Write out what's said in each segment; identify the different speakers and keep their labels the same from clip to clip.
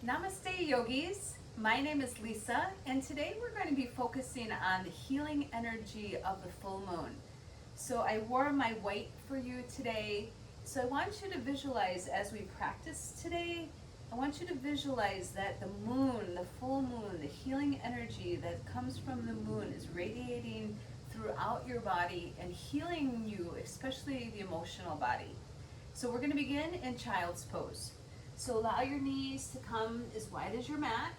Speaker 1: Namaste yogis, my name is Lisa and today we're going to be focusing on the healing energy of the full moon. So I wore my white for you today. So I want you to visualize as we practice today, I want you to visualize that the moon, the full moon, the healing energy that comes from the moon is radiating throughout your body and healing you, especially the emotional body. So we're going to begin in child's pose. So allow your knees to come as wide as your mat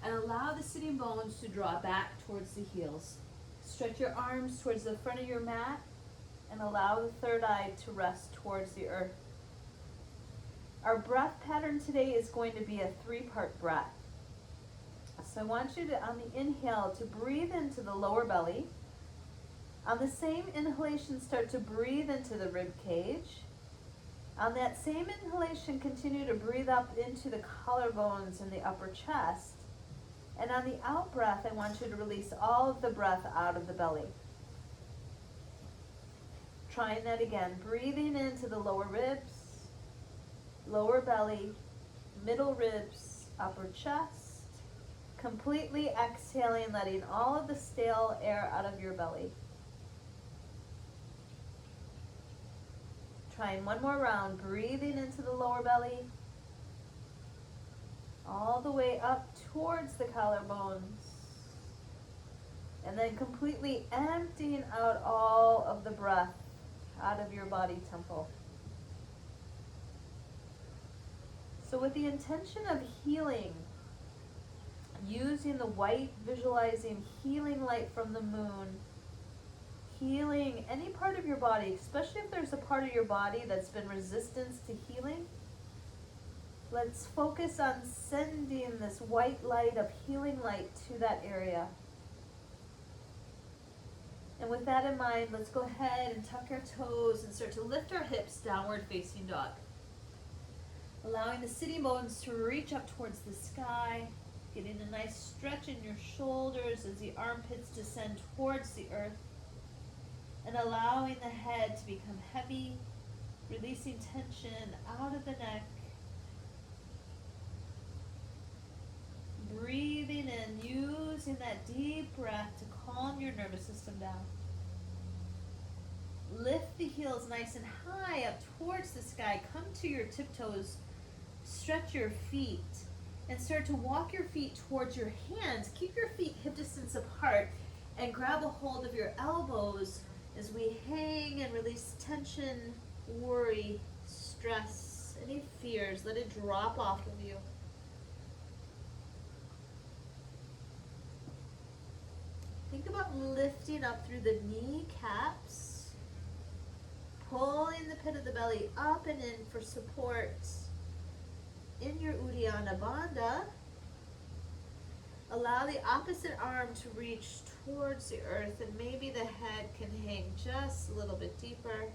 Speaker 1: and allow the sitting bones to draw back towards the heels. Stretch your arms towards the front of your mat and allow the third eye to rest towards the earth. Our breath pattern today is going to be a 3-part breath. So I want you to, on the inhale, to breathe into the lower belly. On the same inhalation, start to breathe into the rib cage. On that same inhalation, continue to breathe up into the collarbones and the upper chest. And on the out breath, I want you to release all of the breath out of the belly. Trying that again. Breathing into the lower ribs, lower belly, middle ribs, upper chest. Completely exhaling, letting all of the stale air out of your belly. Trying one more round, breathing into the lower belly, all the way up towards the collarbones, and then completely emptying out all of the breath out of your body temple. So with the intention of healing, using the white, visualizing healing light from the moon, healing any part of your body, especially if there's a part of your body that's been resistance to healing. Let's focus on sending this white light of healing light to that area. And with that in mind, let's go ahead and tuck our toes and start to lift our hips, downward facing dog. Allowing the sitting bones to reach up towards the sky, getting a nice stretch in your shoulders as the armpits descend towards the earth. And allowing the head to become heavy, releasing tension out of the neck. Breathing in, using that deep breath to calm your nervous system down. Lift the heels nice and high up towards the sky. Come to your tiptoes. Stretch your feet and start to walk your feet towards your hands. Keep your feet hip distance apart and grab a hold of your elbows as we hang and release tension, worry, stress, any fears. Let it drop off of you. Think about lifting up through the kneecaps, pulling the pit of the belly up and in for support in your Uddiyana Bandha. Allow the opposite arm to reach towards the earth, and maybe the head can hang just a little bit deeper.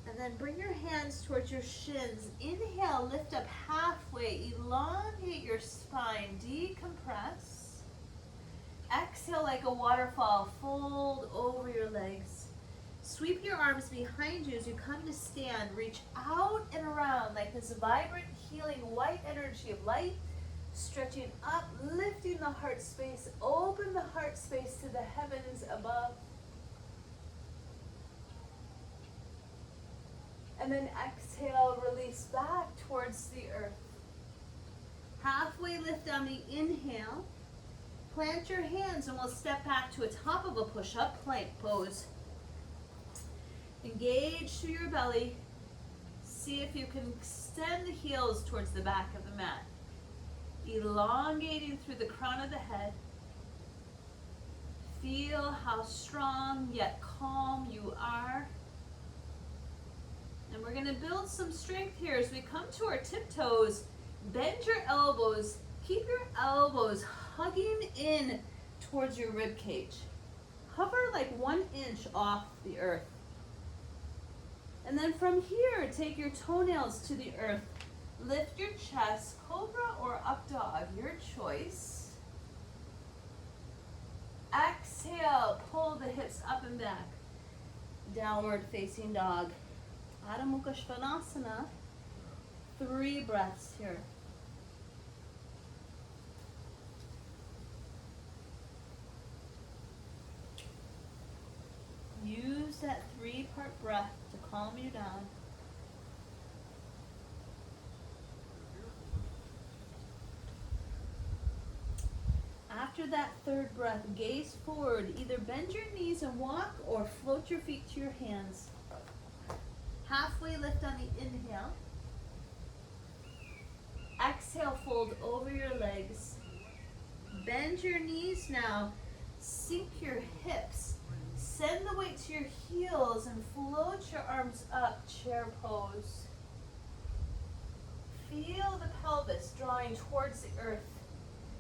Speaker 1: And then bring your hands towards your shins. Inhale, lift up halfway, elongate your spine, decompress. Exhale like a waterfall, fold over your legs. Sweep your arms behind you as you come to stand. Reach out and around like this vibrant, healing, white energy of light. Stretching up, lifting the heart space. Open the heart space to the heavens above. And then exhale, release back towards the earth. Halfway lift on the inhale. Plant your hands and we'll step back to a top of a push-up, plank pose. Engage through your belly. See if you can extend the heels towards the back of the mat. Elongating through the crown of the head. Feel how strong yet calm you are. And we're going to build some strength here as we come to our tiptoes. Bend your elbows. Keep your elbows hugging in towards your rib cage. Hover like 1 inch off the earth. And then from here, take your toenails to the earth. Lift your chest, cobra or up dog, your choice. Exhale, pull the hips up and back. Downward facing dog. Adho Mukha Svanasana. 3 breaths here. Use that 3-part breath to calm you down. After that 3rd breath, gaze forward. Either bend your knees and walk or float your feet to your hands. Halfway lift on the inhale. Exhale, fold over your legs. Bend your knees now. Sink your hips. Send the weight to your heels and float your arms up, chair pose. Feel the pelvis drawing towards the earth.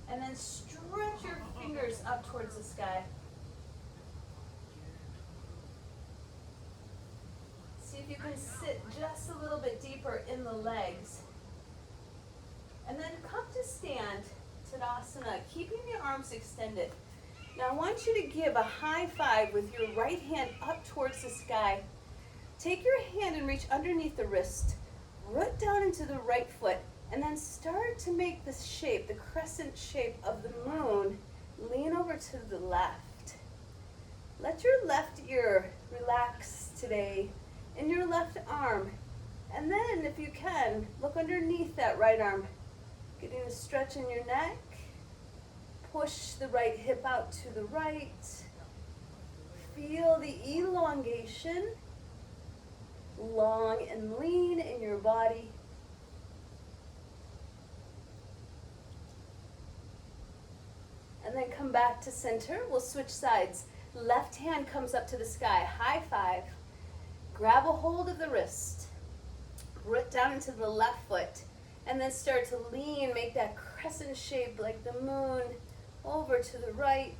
Speaker 1: And then stretch your fingers up towards the sky. See if you can sit just a little bit deeper in the legs. And then come to stand, Tadasana, keeping the arms extended. Now I want you to give a high five with your right hand up towards the sky. Take your hand and reach underneath the wrist. Root down into the right foot. And then start to make this shape, the crescent shape of the moon. Lean over to the left. Let your left ear relax today in your left arm. And then, if you can, look underneath that right arm. Getting a stretch in your neck. Push the right hip out to the right. Feel the elongation. Long and lean in your body. And then come back to center. We'll switch sides. Left hand comes up to the sky. High five. Grab a hold of the wrist. Root down into the left foot. And then start to lean. Make that crescent shape like the moon. Over to the right.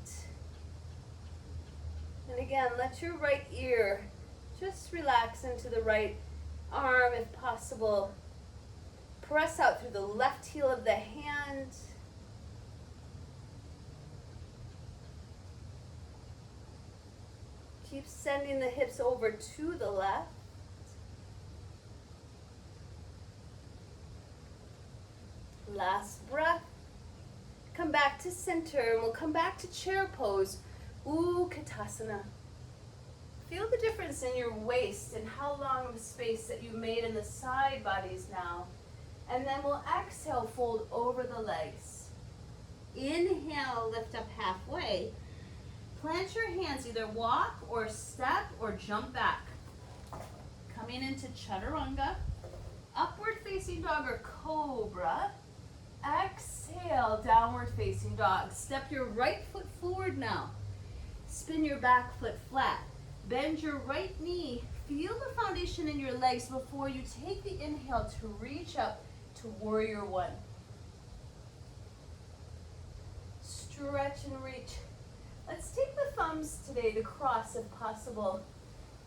Speaker 1: And again, let your right ear just relax into the right arm if possible. Press out through the left heel of the hand. Keep sending the hips over to the left. Last breath. Come back to center, and we'll come back to chair pose, Utkatasana. Feel the difference in your waist and how long of a space that you made in the side bodies now. And then we'll exhale, fold over the legs. Inhale, lift up halfway. Plant your hands, either walk or step or jump back. Coming into Chaturanga, upward facing dog or cobra. Exhale, downward facing dog. Step your right foot forward now. Spin your back foot flat. Bend your right knee. Feel the foundation in your legs before you take the inhale to reach up to warrior one. Stretch and reach. Let's take the thumbs today to cross if possible.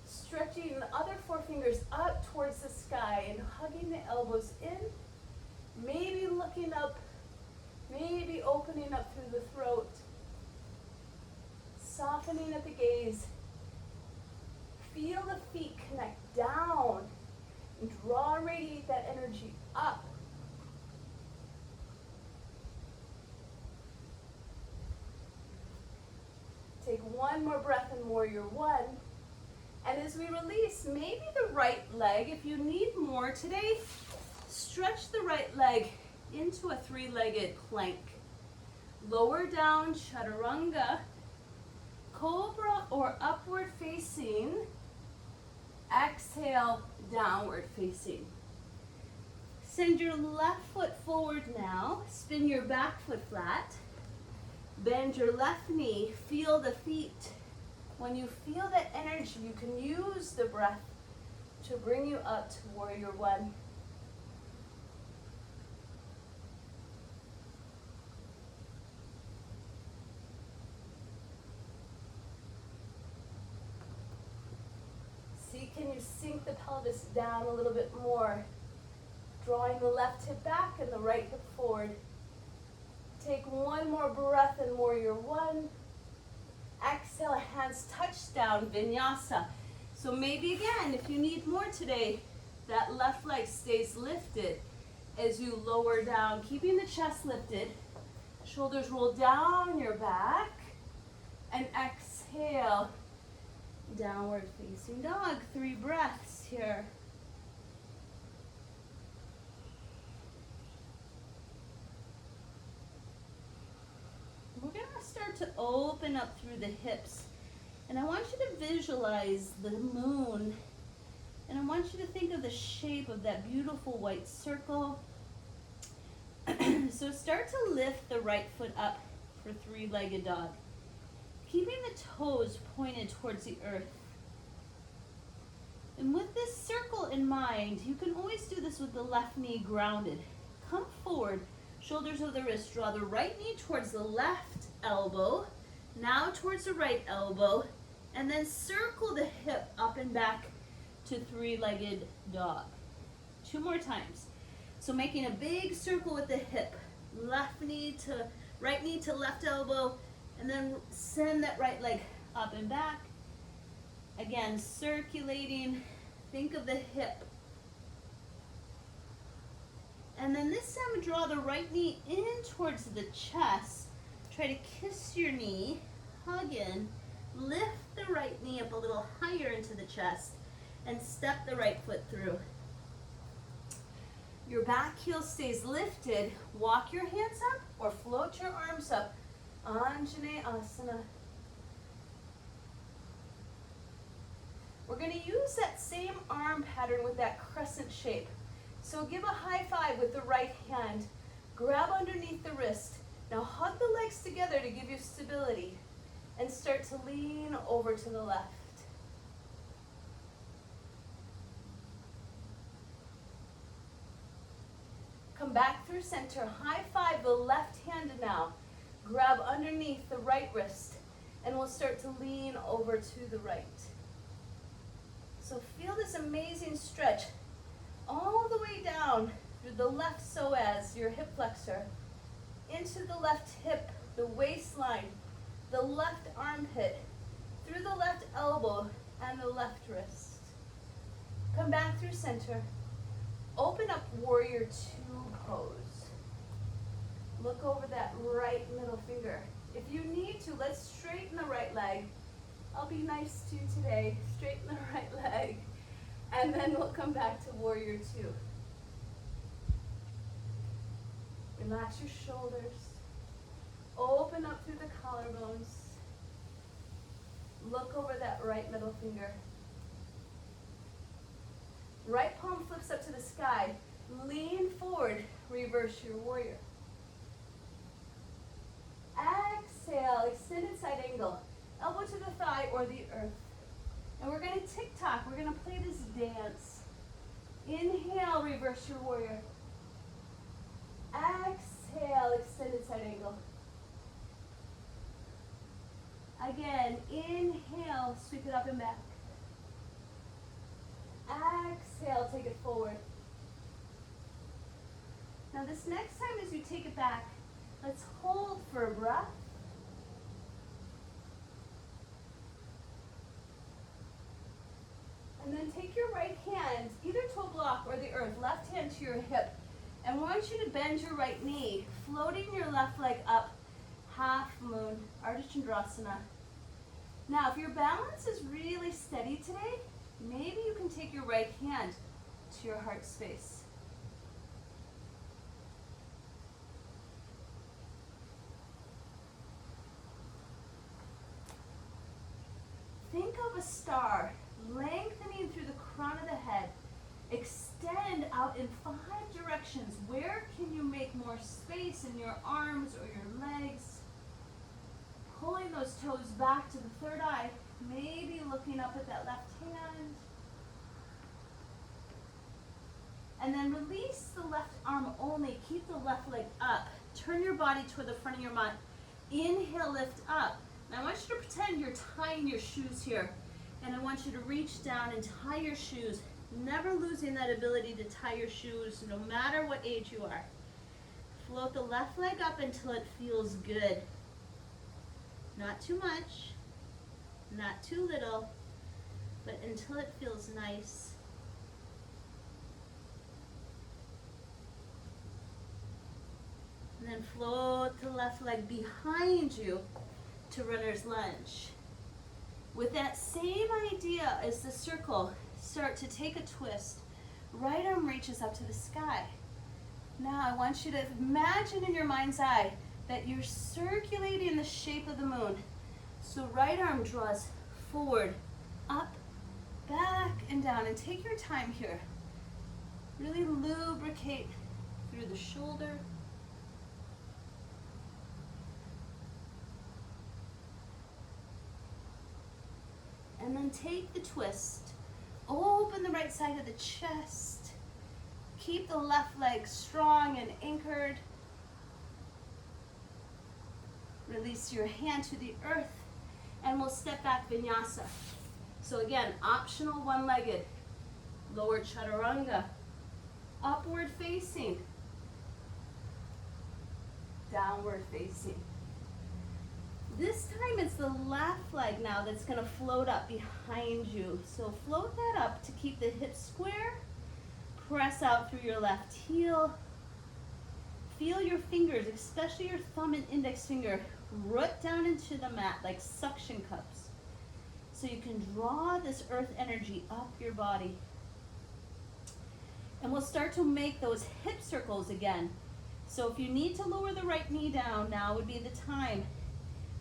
Speaker 1: Stretching the other 4 fingers up towards the sky and hugging the elbows in. Maybe looking up, maybe opening up through the throat. Softening at the gaze. Feel the feet connect down and draw and radiate that energy up. Take one more breath in warrior one. And as we release, maybe the right leg, if you need more today, stretch the right leg into a 3-legged plank. Lower down, Chaturanga, cobra or upward facing. Exhale, downward facing. Send your left foot forward now. Spin your back foot flat. Bend your left knee. Feel the feet. When you feel that energy, you can use the breath to bring you up to warrior one. See, can you sink the pelvis down a little bit more? Drawing the left hip back and the right hip forward. Take one more breath in warrior one. Exhale, hands touch down, vinyasa. So maybe again, if you need more today, that left leg stays lifted as you lower down, keeping the chest lifted. Shoulders roll down your back. And exhale, downward facing dog. 3 breaths here. We're going to start to open up through the hips. And I want you to visualize the moon. And I want you to think of the shape of that beautiful white circle. So start to lift the right foot up for 3-legged dog. Keeping the toes pointed towards the earth. And with this circle in mind, you can always do this with the left knee grounded. Come forward, shoulders of the wrist. Draw the right knee towards the left elbow. Now towards the right elbow. And then circle the hip up and back to 3-legged dog. 2 more times. So making a big circle with the hip. Right knee to left elbow. And then send that right leg up and back. Again, circulating. Think of the hip. And then this time, draw the right knee in towards the chest. Try to kiss your knee. Hug in. Lift the right knee up a little higher into the chest. And step the right foot through. Your back heel stays lifted. Walk your hands up or float your arms up. Anjaneyasana. We're going to use that same arm pattern with that crescent shape. So give a high five with the right hand. Grab underneath the wrist. Now hug the legs together to give you stability. And start to lean over to the left. Come back through center. High five the left hand now. Grab underneath the right wrist, and we'll start to lean over to the right. So feel this amazing stretch all the way down through the left psoas, your hip flexor, into the left hip, the waistline, the left armpit, through the left elbow, and the left wrist. Come back through center. Open up warrior 2 pose. Look over that right middle finger. If you need to, let's straighten the right leg. I'll be nice to you today. Straighten the right leg. And then we'll come back to warrior 2. Relax your shoulders. Open up through the collarbones. Look over that right middle finger. Right palm flips up to the sky. Lean forward. Reverse your warrior. Exhale, extended side angle. Elbow to the thigh or the earth. And we're going to tick-tock. We're going to play this dance. Inhale, reverse your warrior. Exhale, extended side angle. Again, inhale, sweep it up and back. Exhale, take it forward. Now this next time as you take it back, let's hold for a breath. And then take your right hand either to a block or the earth, left hand to your hip. And I want you to bend your right knee, floating your left leg up, half moon, Ardha Chandrasana. Now if your balance is really steady today, maybe you can take your right hand to your heart space. Think of a star lengthening through the crown of the head. Extend out in 5 directions. Where can you make more space in your arms or your legs? Pulling those toes back to the third eye. Maybe looking up at that left hand. And then release the left arm only. Keep the left leg up. Turn your body toward the front of your mat. Inhale, lift up. Now I want you to pretend you're tying your shoes here. And I want you to reach down and tie your shoes. Never losing that ability to tie your shoes, no matter what age you are. Float the left leg up until it feels good. Not too much, not too little.
Speaker 2: but until it feels nice. And then float the left leg behind you to runner's lunge. With that same idea as the circle, start to take a twist. Right arm reaches up to the sky. Now I want you to imagine in your mind's eye that you're circulating the shape of the moon. So right arm draws forward, up, back, and down. And take your time here. Really lubricate through the shoulder. And then take the twist. Open the right side of the chest. Keep the left leg strong and anchored. Release your hand to the earth. And we'll step back vinyasa. So again, optional one-legged. Lower chaturanga. Upward facing. Downward facing. This time it's the left leg now that's going to float up behind you. So float that up to keep the hips square. Press out through your left heel. Feel your fingers, especially your thumb and index finger, root down into the mat like suction cups. So you can draw this earth energy up your body. And we'll start to make those hip circles again. So if you need to lower the right knee down, now would be the time.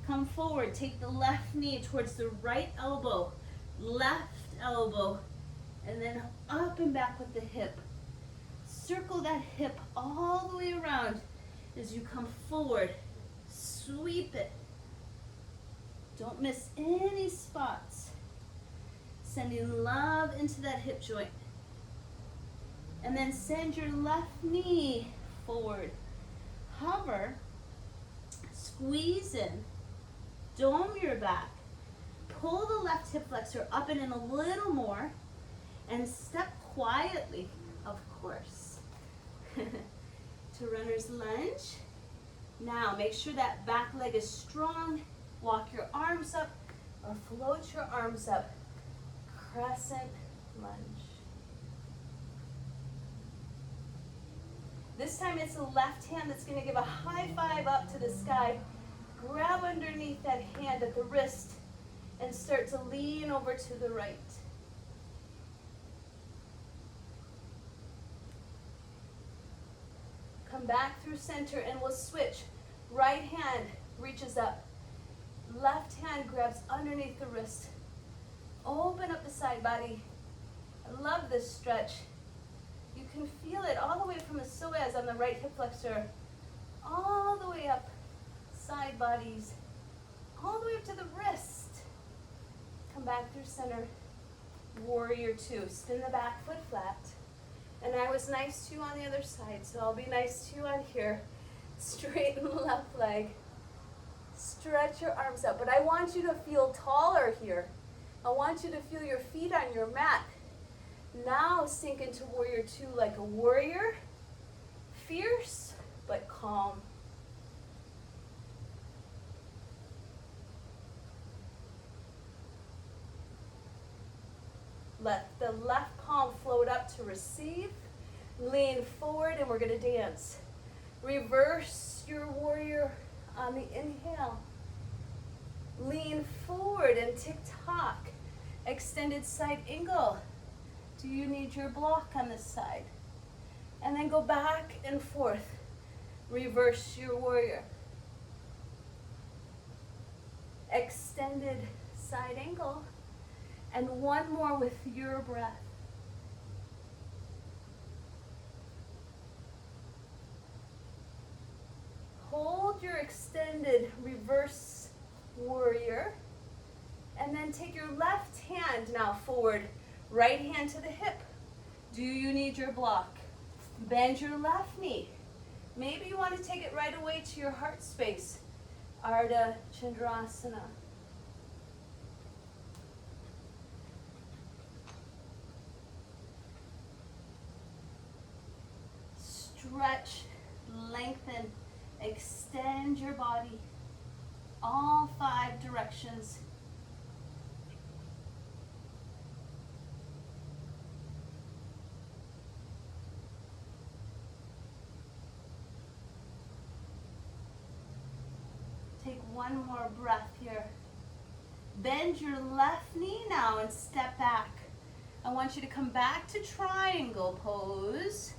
Speaker 2: Come forward, take the left knee towards the right elbow, and then up and back with the hip. Circle that hip all the way around as you come forward. Sweep it. Don't miss any spots. Sending love into that hip joint. And then send your left knee forward. Hover, squeeze in. Dome your back. Pull the left hip flexor up and in a little more. And step quietly, of course, to runner's lunge. Now make sure that back leg is strong. Walk your arms up or float your arms up. Crescent lunge. This time it's the left hand that's going to give a high five up to the sky. Grab underneath that hand at the wrist and start to lean over to the right. Come back through center and we'll switch. Right hand reaches up. Left hand grabs underneath the wrist. Open up the side body. I love this stretch. You can feel it all the way from the psoas on the right hip flexor, all the way up. Side bodies, all the way up to the wrist. Come back through center. Warrior two. Spin the back foot flat. And I was nice to you on the other side, so I'll be nice to you on here. Straighten the left leg. Stretch your arms up. But I want you to feel taller here. I want you to feel your feet on your mat. Now sink into warrior two like a warrior. Fierce, but calm. Let the left palm float up to receive. Lean forward and we're going to dance. Reverse your warrior on the inhale. Lean forward and tick-tock. Extended side angle. Do you need your block on this side? And then go back and forth. Reverse your warrior. Extended side angle. And one more with your breath. Hold your extended reverse warrior. And then take your left hand now forward. Right hand to the hip. Do you need your block? Bend your left knee. Maybe you want to take it right away to your heart space. Ardha, Chandrasana. Stretch, lengthen, extend your body. All 5 directions. Take one more breath here. Bend your left knee now and step back. I want you to come back to triangle pose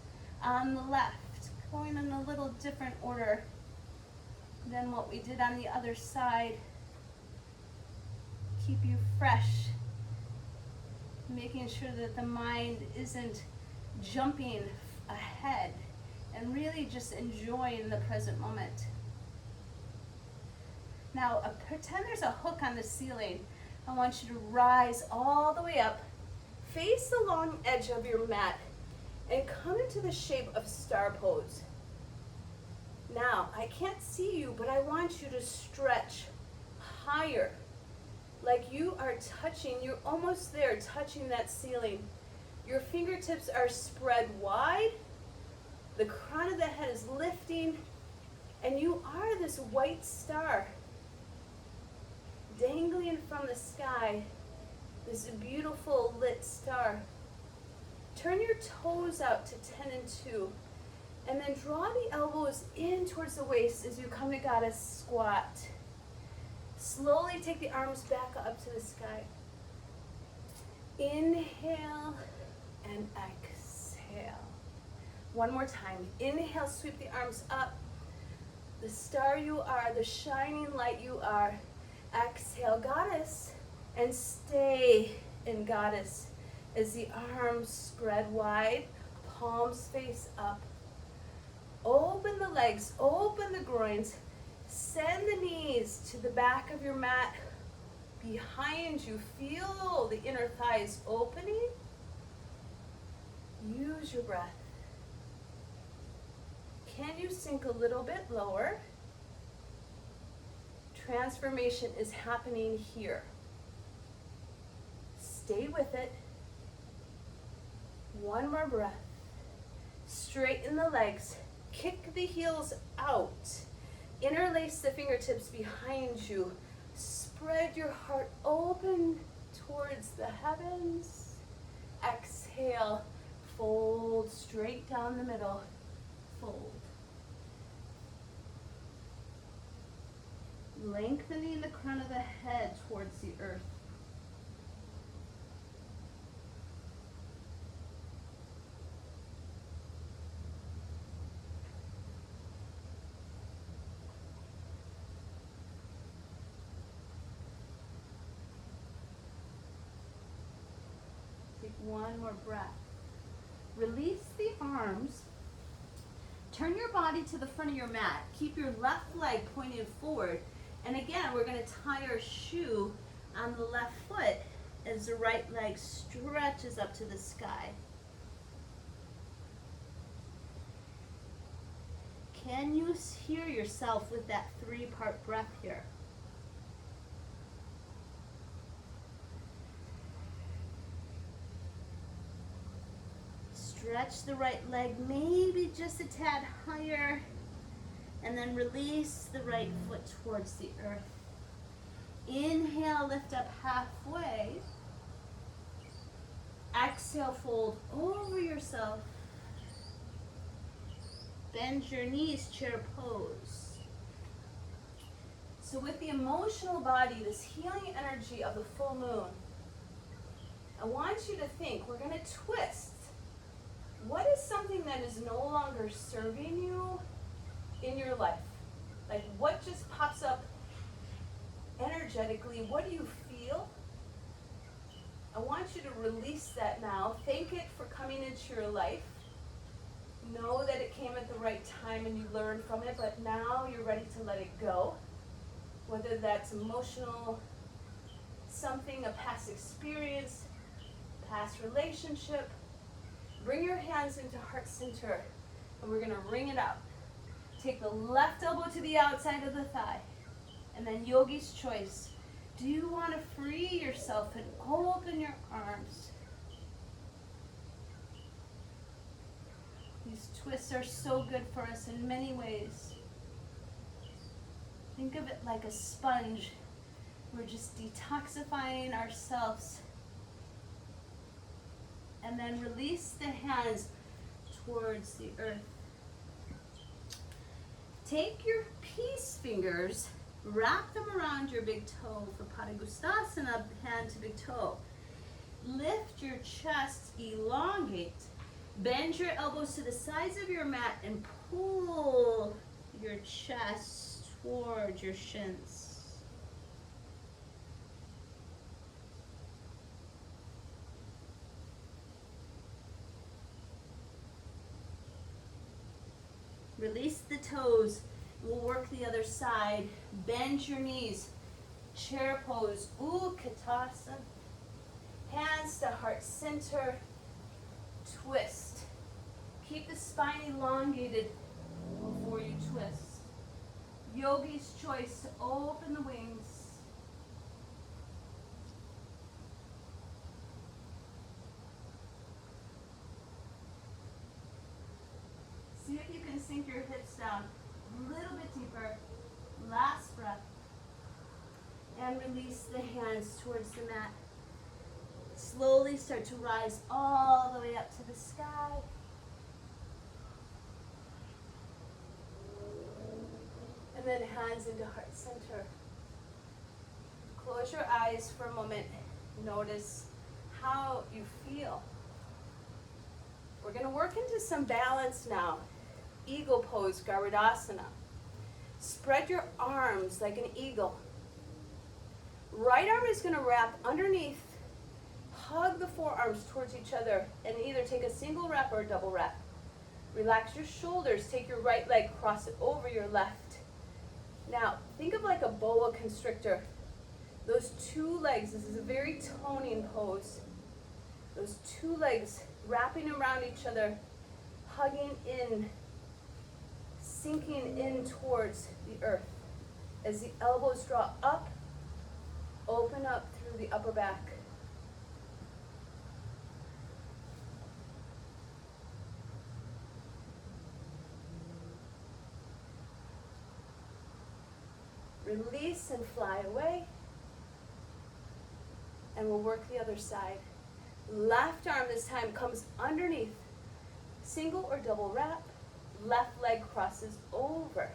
Speaker 2: on the left, going in a little different order than what we did on the other side. Keep you fresh, making sure that the mind isn't jumping ahead and really just enjoying the present moment. Now, pretend there's a hook on the ceiling. I want you to rise all the way up, face the long edge of your mat, and come into the shape of star pose. Now, I can't see you, but I want you to stretch higher, like you are touching, you're almost there, touching that ceiling. Your fingertips are spread wide, the crown of the head is lifting, and you are this white star dangling from the sky, this beautiful lit star. Turn your toes out to 10 and 2, and then draw the elbows in towards the waist as you come to goddess squat. Slowly take the arms back up to the sky. Inhale and exhale. One more time. Inhale, sweep the arms up. The star you are, the shining light you are. Exhale, goddess, and stay in goddess as the arms spread wide, palms face up. Open the legs, open the groins, send the knees to the back of your mat. Behind you, feel the inner thighs opening. Use your breath. Can you sink a little bit lower? Transformation is happening here. Stay with it. One more breath. Straighten the legs. Kick the heels out. Interlace the fingertips behind you. Spread your heart open towards the heavens. Exhale. Fold straight down the middle. Fold. Lengthening the crown of the head towards the earth. Take one more breath. Release the arms. Turn your body to the front of your mat. Keep your left leg pointed forward. And again, we're going to tie our shoe on the left foot as the right leg stretches up to the sky. Can you hear yourself with that 3-part breath here? Stretch the right leg maybe just a tad higher. And then release the right foot towards the earth. Inhale, lift up halfway. Exhale, fold over yourself. Bend your knees, chair pose. So with the emotional body, this healing energy of the full moon, I want you to think, we're going to twist. What is something that is no longer serving you in your life? Like, what just pops up energetically? What do you feel? I want you to release that now. Thank it for coming into your life. Know that it came at the right time and you learned from it, but now you're ready to let it go. Whether that's emotional, something, a past experience, past relationship. Bring your hands into heart center and we're going to ring it out. Take the left elbow to the outside of the thigh. And then yogi's choice. Do you want to free yourself and open your arms? These twists are so good for us in many ways. Think of it like a sponge. We're just detoxifying ourselves. And then release the hands towards the earth. Take your peace fingers, Wrap them around your big toe for Padangustasana, hand to big toe. Lift your chest, elongate. Bend your elbows to the sides of your mat and pull your chest towards your shins. Release the toes. We'll work the other side. Bend your knees. Chair pose. Utkatasana. Hands to heart center. Twist. Keep the spine elongated before you twist. Yogi's choice to open the wings. See if you can sink your hips down a little bit deeper. Last breath. And release the hands towards the mat. Slowly start to rise all the way up to the sky. And then hands into heart center. Close your eyes for a moment. Notice how you feel. We're going to work into some balance now. Eagle pose, Garudasana. Spread your arms like an eagle. Right arm is going to wrap underneath. Hug the forearms towards each other and either take a single wrap or a double wrap. Relax your shoulders. Take your right leg, cross it over your left. Now, think of like a boa constrictor. Those two legs, this is a very toning pose. Those two legs wrapping around each other, hugging in, sinking in towards the earth. As the elbows draw up, open up through the upper back. Release and fly away. And we'll work the other side. Left arm this time comes underneath. Single or double wrap. Left leg crosses over.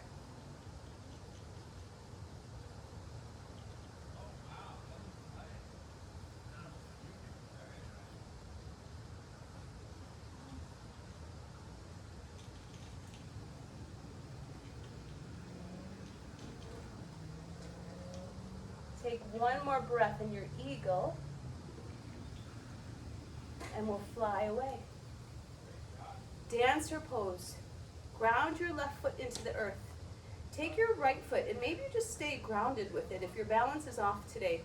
Speaker 2: Take one more breath in your eagle, and we'll fly away. Dancer pose. Ground your left foot into the earth. Take your right foot, and maybe just stay grounded with it if your balance is off today.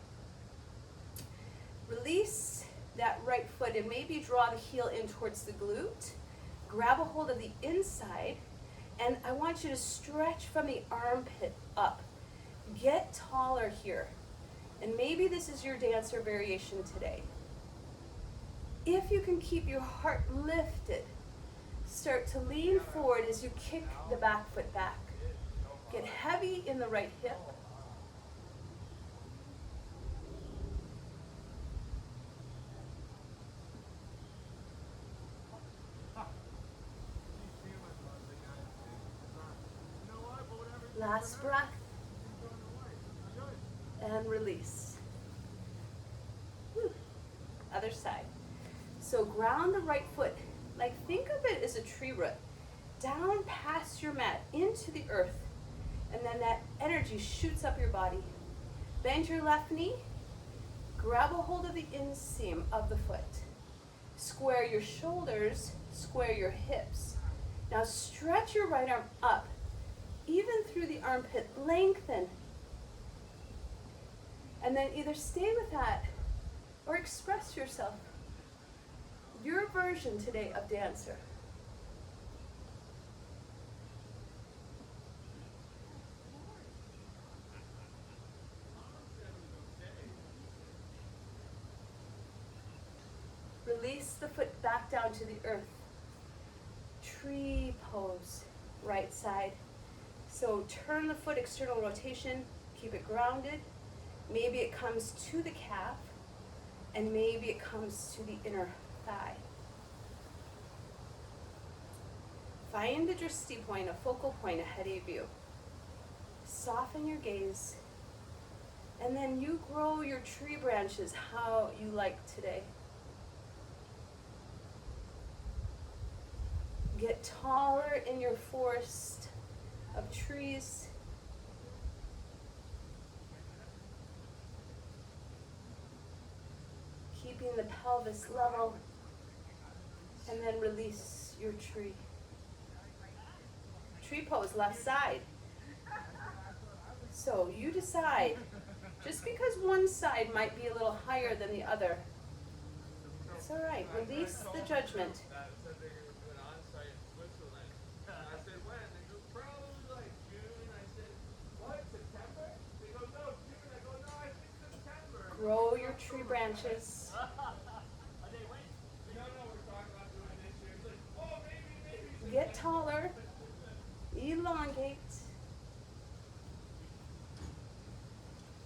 Speaker 2: Release that right foot, and maybe draw the heel in towards the glute. Grab a hold of the inside, and I want you to stretch from the armpit up. Get taller here. And maybe this is your dancer variation today. If you can keep your heart lifted, start to lean forward as you kick the back foot back. Get heavy in the right hip. Last breath. And release. Whew. Other side. So ground the right foot, like think of it as a tree root, down past your mat into the earth, and then that energy shoots up your body. Bend your left knee, grab a hold of the inseam of the foot. Square your shoulders, square your hips. Now stretch your right arm up, even through the armpit, lengthen. And then either stay with that or express yourself. Your version today of dancer. Release the foot back down to the earth. Tree pose, right side. So turn the foot external rotation, keep it grounded. Maybe it comes to the calf, and maybe it comes to the inner thigh. Find a drishti point, a focal point ahead of you. Soften your gaze. And then you grow your tree branches how you like today. Get taller in your forest of trees. Keeping the pelvis level. And then release your tree. Tree pose, left side. So you decide, just because one side might be a little higher than the other, it's all right. Release the judgment. Grow your tree branches. Get taller. Elongate.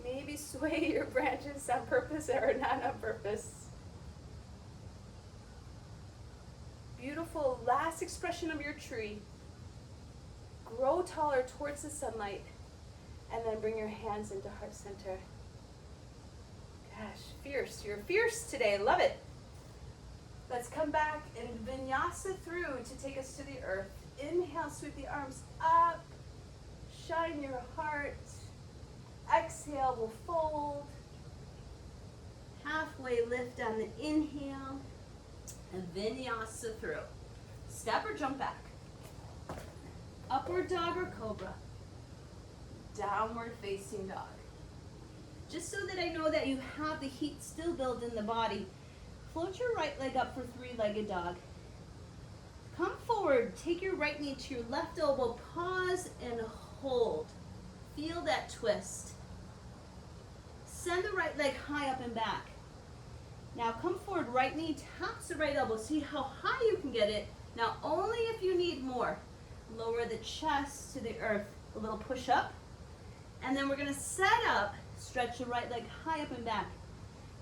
Speaker 2: Maybe sway your branches on purpose or not on purpose. Beautiful last expression of your tree. Grow taller towards the sunlight. And then bring your hands into heart center. Gosh, fierce. You're fierce today. Love it. Let's come back and vinyasa through to take us to the earth. Inhale, sweep the arms up. Shine your heart. Exhale, we'll fold. Halfway lift on the inhale. And vinyasa through. Step or jump back. Upward dog or cobra. Downward facing dog. Just so that I know that you have the heat still built in the body, float your right leg up for three-legged dog. Come forward, take your right knee to your left elbow, pause and hold. Feel that twist. Send the right leg high up and back. Now come forward, right knee taps the right elbow. See how high you can get it. Now only if you need more. Lower the chest to the earth. A little push up. And then we're gonna set up, stretch the right leg high up and back.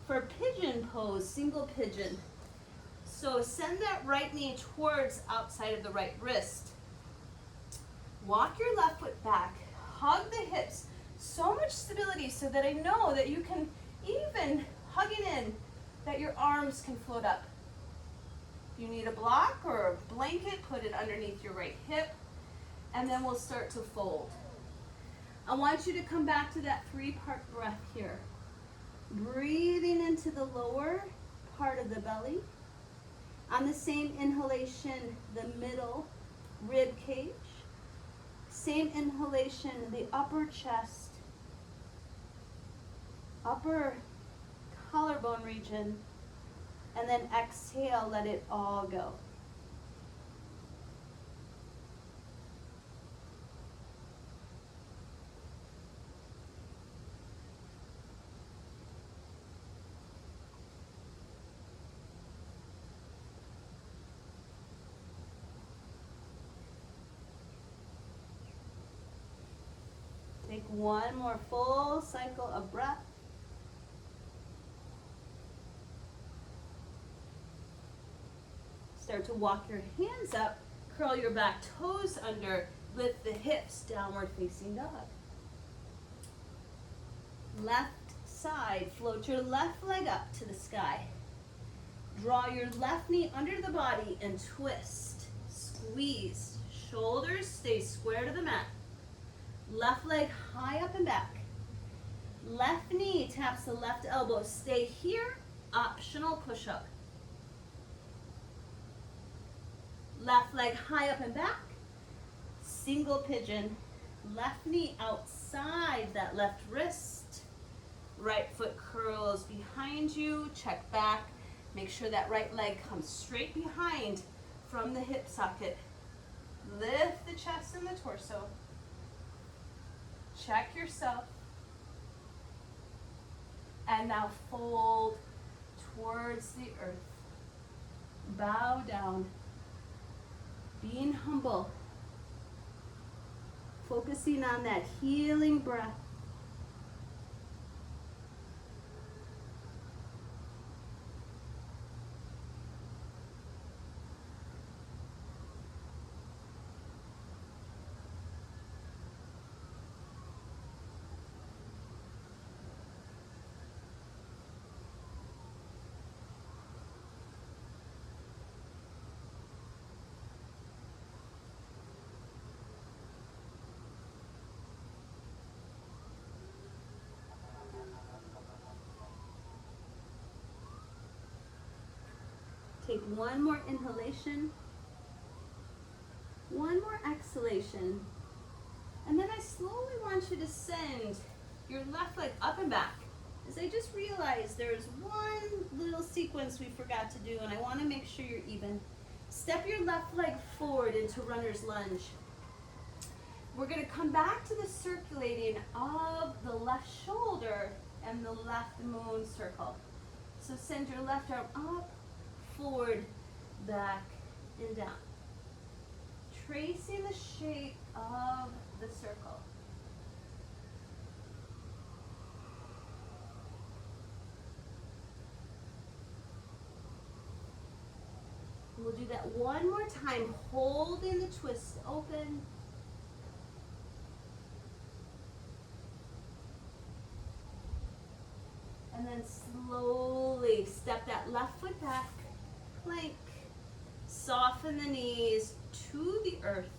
Speaker 2: For pigeon pose, single pigeon. So send that right knee towards outside of the right wrist. Walk your left foot back. Hug the hips. So much stability so that I know that you can even hug it in, that your arms can float up. If you need a block or a blanket, put it underneath your right hip. And then we'll start to fold. I want you to come back to that three-part breath here. Breathing into the lower part of the belly. On the same inhalation, the middle rib cage. Same inhalation, the upper chest, upper collarbone region, and then exhale, let it all go. Take one more full cycle of breath. Start to walk your hands up, curl your back toes under, lift the hips, downward facing dog. Left side, float your left leg up to the sky. Draw your left knee under the body and twist. Squeeze. Shoulders stay square to the mat. Left leg high up and back. Left knee taps the left elbow. Stay here. Optional push-up. Left leg high up and back. Single pigeon. Left knee outside that left wrist. Right foot curls behind you. Check back. Make sure that right leg comes straight behind from the hip socket. Lift the chest and the torso. Check yourself. And now fold towards the earth. Bow down. Being humble. Focusing on that healing breath. Take one more inhalation, one more exhalation, and then I slowly want you to send your left leg up and back. As I just realized there's one little sequence we forgot to do, and I want to make sure you're even. Step your left leg forward into runner's lunge. We're going to come back to the circulating of the left shoulder and the left moon circle. So send your left arm up, forward, back, and down. Tracing the shape of the circle. We'll do that one more time, holding the twist open. And then slowly step that left foot back, plank, soften the knees to the earth.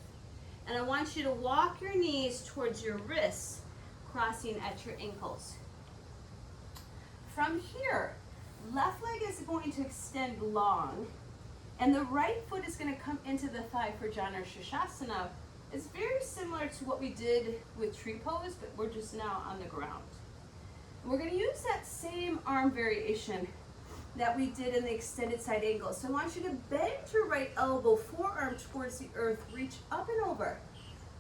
Speaker 2: And I want you to walk your knees towards your wrists, crossing at your ankles. From here, left leg is going to extend long, and the right foot is going to come into the thigh for Chandrasana. It's very similar to what we did with tree pose, but we're just now on the ground. We're going to use that same arm variation that we did in the extended side angle. So I want you to bend your right elbow, forearm towards the earth, reach up and over.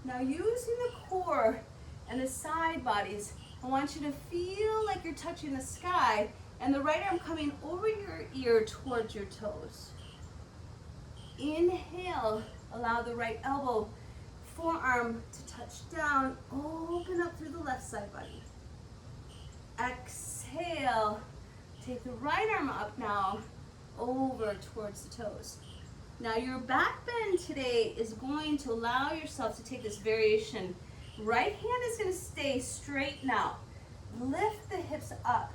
Speaker 2: Now using the core and the side bodies, I want you to feel like you're touching the sky and the right arm coming over your ear towards your toes. Inhale, allow the right elbow, forearm to touch down, open up through the left side body. Exhale, take the right arm up now, over towards the toes. Now your back bend today is going to allow yourself to take this variation. Right hand is going to stay straight now. Lift the hips up.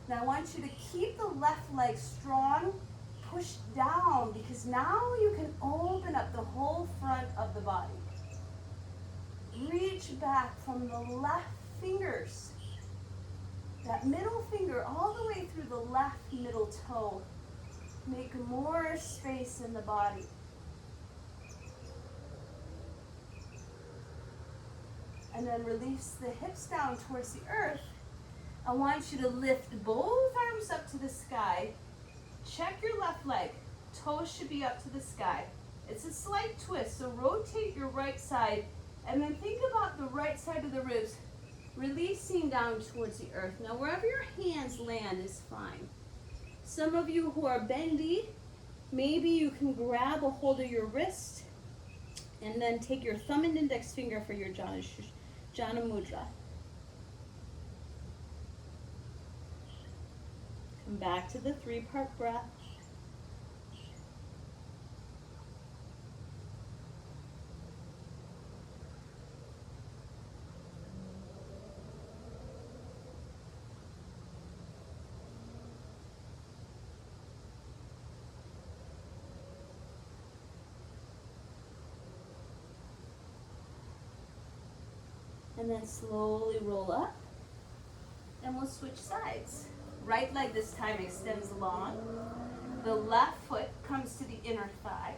Speaker 2: Now I want you to keep the left leg strong, push down, because now you can open up the whole front of the body. Reach back from the left fingers. That middle finger all the way through the left middle toe. Make more space in the body. And then release the hips down towards the earth. I want you to lift both arms up to the sky. Check your left leg. Toes should be up to the sky. It's a slight twist, so rotate your right side. And then think about the right side of the ribs releasing down towards the earth. Now wherever your hands land is fine. Some of you who are bendy, maybe you can grab a hold of your wrist and then take your thumb and index finger for your Jana Mudra. Come back to the 3-part breath. And then slowly roll up, and we'll switch sides. Right leg this time extends long. The left foot comes to the inner thigh.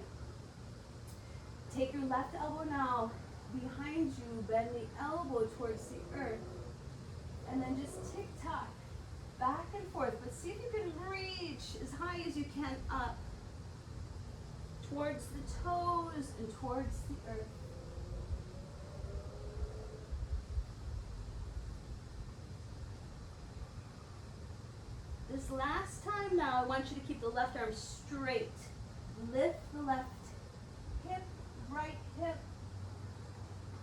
Speaker 2: Take your left elbow now behind you, bend the elbow towards the earth, and then just tick-tock, back and forth. But see if you can reach as high as you can up, towards the toes and towards the earth. This last time now, I want you to keep the left arm straight. Lift the left hip, right hip.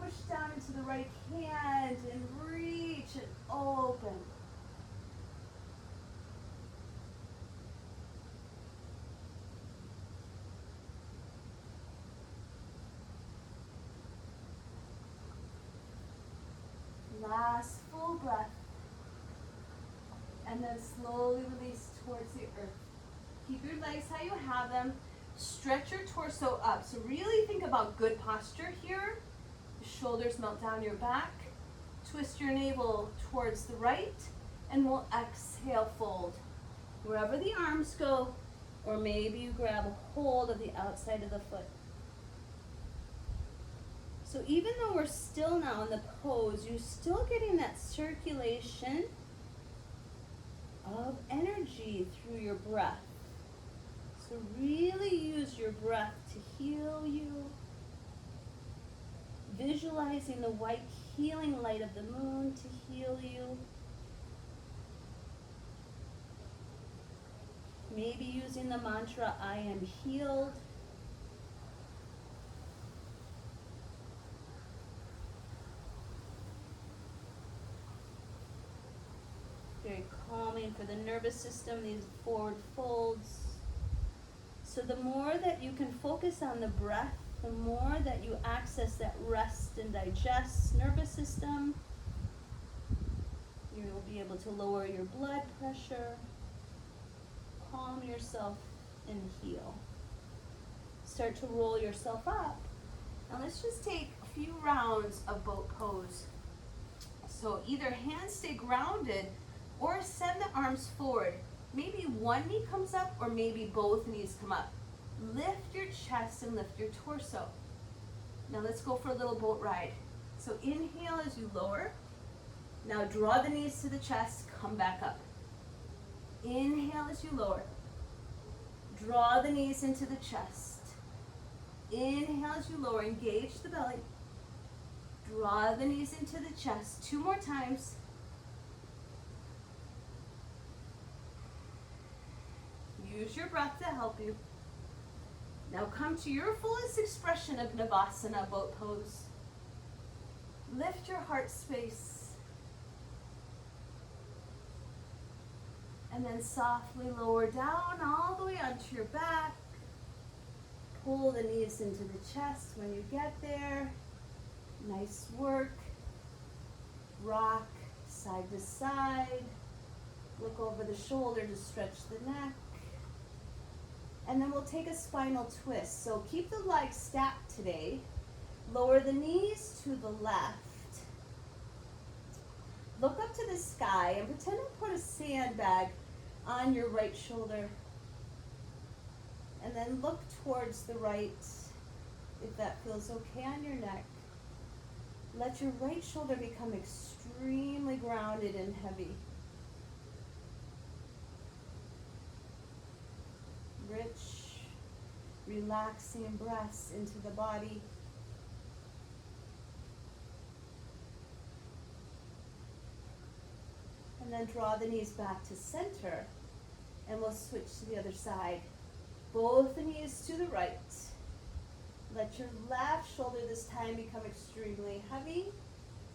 Speaker 2: Push down into the right hand and reach and open. Last full breath. And then slowly release towards the earth. Keep your legs how you have them. Stretch your torso up. So really think about good posture here. The shoulders melt down your back. Twist your navel towards the right. And we'll exhale, fold. Wherever the arms go, Or maybe you grab a hold of the outside of the foot. So even though we're still now in the pose, you're still getting that circulation of energy through your breath. So really use your breath to heal you. Visualizing the white healing light of the moon to heal you. Maybe using the mantra, I am healed. Very calming for the nervous system, these forward folds. So the more that you can focus on the breath, the more that you access that rest and digest nervous system, you will be able to lower your blood pressure, calm yourself, and heal. Start to roll yourself up. Now let's just take a few rounds of boat pose. So either hands stay grounded or send the arms forward. Maybe one knee comes up or maybe both knees come up. Lift your chest and lift your torso. Now let's go for a little boat ride. So inhale as you lower. Now draw the knees to the chest, come back up. Inhale as you lower. Draw the knees into the chest. Inhale as you lower, engage the belly. Draw the knees into the chest. 2 more times. Use your breath to help you. Now come to your fullest expression of Navasana, boat pose. Lift your heart space. And then softly lower down all the way onto your back. Pull the knees into the chest when you get there. Nice work. Rock side to side. Look over the shoulder to stretch the neck. And then we'll take a spinal twist. So keep the legs stacked today. Lower the knees to the left. Look up to the sky and pretend to put a sandbag on your right shoulder. And then look towards the right, if that feels okay on your neck. Let your right shoulder become extremely grounded and heavy. Rich, relaxing breaths into the body. And then draw the knees back to center. And we'll switch to the other side. Both the knees to the right. Let your left shoulder this time become extremely heavy.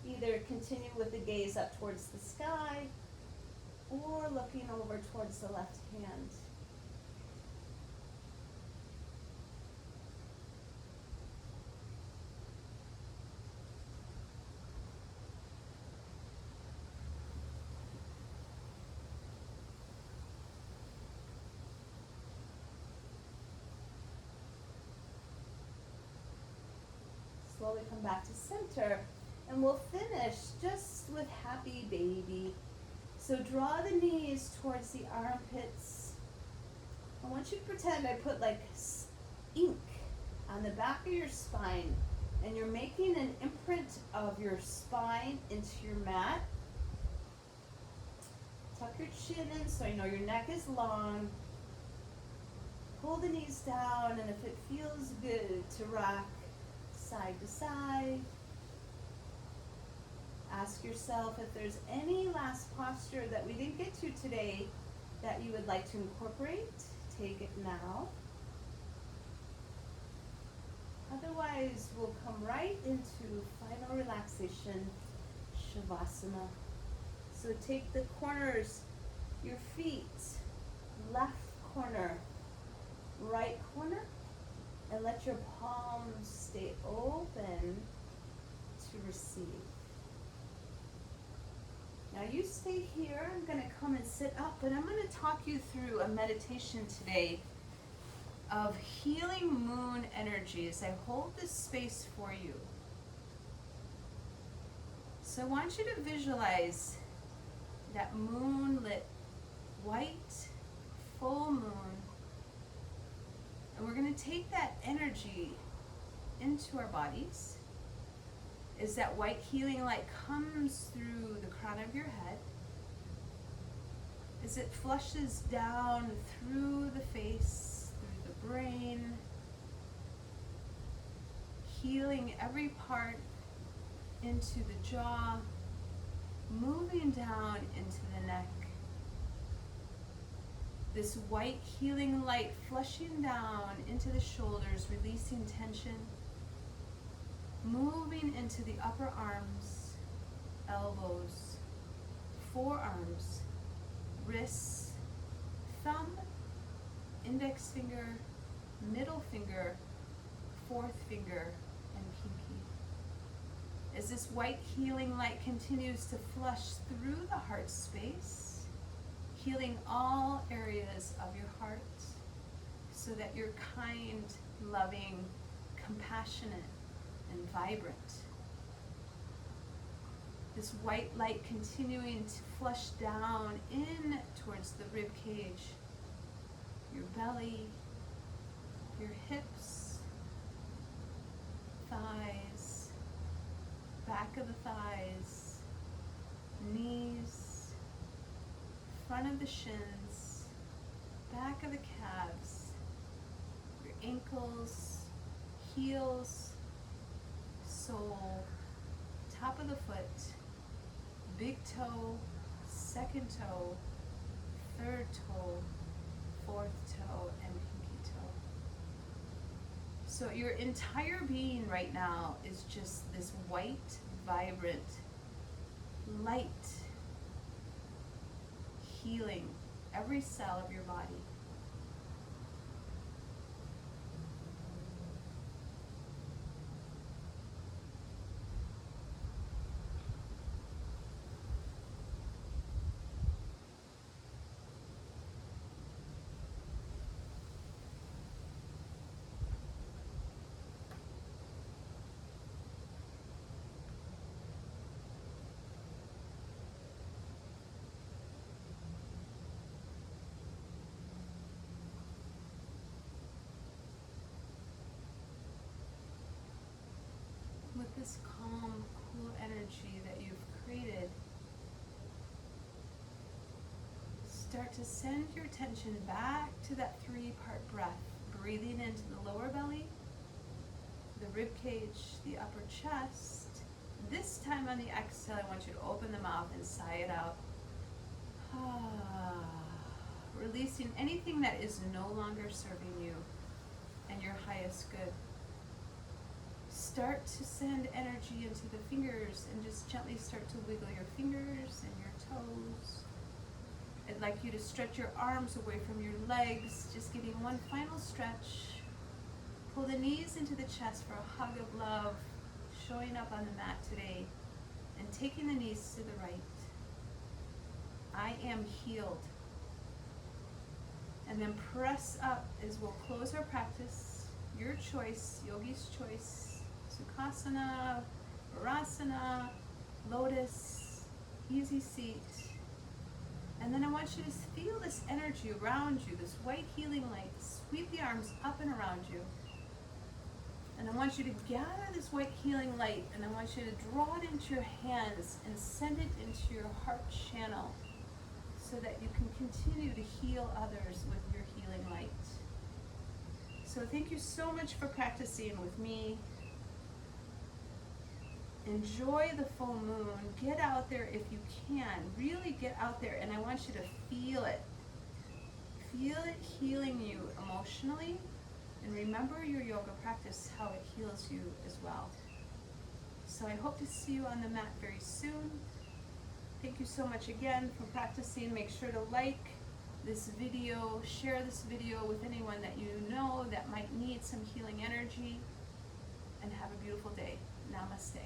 Speaker 2: Either continue with the gaze up towards the sky or looking over towards the left hand. Slowly come back to center, and we'll finish just with happy baby. So draw the knees towards the armpits. I want you to pretend I put like ink on the back of your spine, and you're making an imprint of your spine into your mat. Tuck your chin in so you know your neck is long. Pull the knees down, and if it feels good to rock side to side. Ask yourself if there's any last posture that we didn't get to today that you would like to incorporate. Take it now. Otherwise, we'll come right into final relaxation, Shavasana. So take the corners, your feet, left corner, right corner, and let your palms stay open to receive. Now you stay here. I'm going to come and sit up, but I'm going to talk you through a meditation today of healing moon energies. I hold this space for you. So I want you to visualize that moonlit, white, full moon
Speaker 1: And we're going to take that energy into our bodies as that white healing light comes through the crown of your head, as it flushes down through the face, through the brain, healing every part into the jaw, moving down into the neck. This white healing light flushing down into the shoulders, releasing tension, moving into the upper arms, elbows, forearms, wrists, thumb, index finger, middle finger, fourth finger, and pinky. As this white healing light continues to flush through the heart space, healing all areas of your heart so that you're kind, loving, compassionate, and vibrant. This white light continuing to flush down in towards the rib cage, your belly, your hips, thighs, back of the thighs, knees, front of the shins, back of the calves, your ankles, heels, sole, top of the foot, big toe, second toe, third toe, fourth toe, and pinky toe. So your entire being right now is just this white, vibrant light healing every cell of your body. With this calm, cool energy that you've created, start to send your attention back to that 3-part breath, breathing into the lower belly, the rib cage, the upper chest. This time on the exhale, I want you to open the mouth and sigh it out. Releasing anything that is no longer serving you and your highest good. Start to send energy into the fingers and just gently start to wiggle your fingers and your toes. I'd like you to stretch your arms away from your legs, just giving one final stretch. Pull the knees into the chest for a hug of love, showing up on the mat today, and taking the knees to the right. I am healed. And then press up as we'll close our practice. Your choice, yogi's choice. Sukhasana, Virasana, Lotus, easy seat. And then I want you to feel this energy around you, this white healing light. Sweep the arms up and around you. And I want you to gather this white healing light and I want you to draw it into your hands and send it into your heart channel so that you can continue to heal others with your healing light. So thank you so much for practicing with me. Enjoy the full moon. Get out there if you can. Really get out there, and I want you to feel it. Feel it healing you emotionally, and remember your yoga practice, how it heals you as well. So I hope to see you on the mat very soon. Thank you so much again for practicing. Make sure to like this video, share this video with anyone that you know that might need some healing energy, and have a beautiful day. Namaste.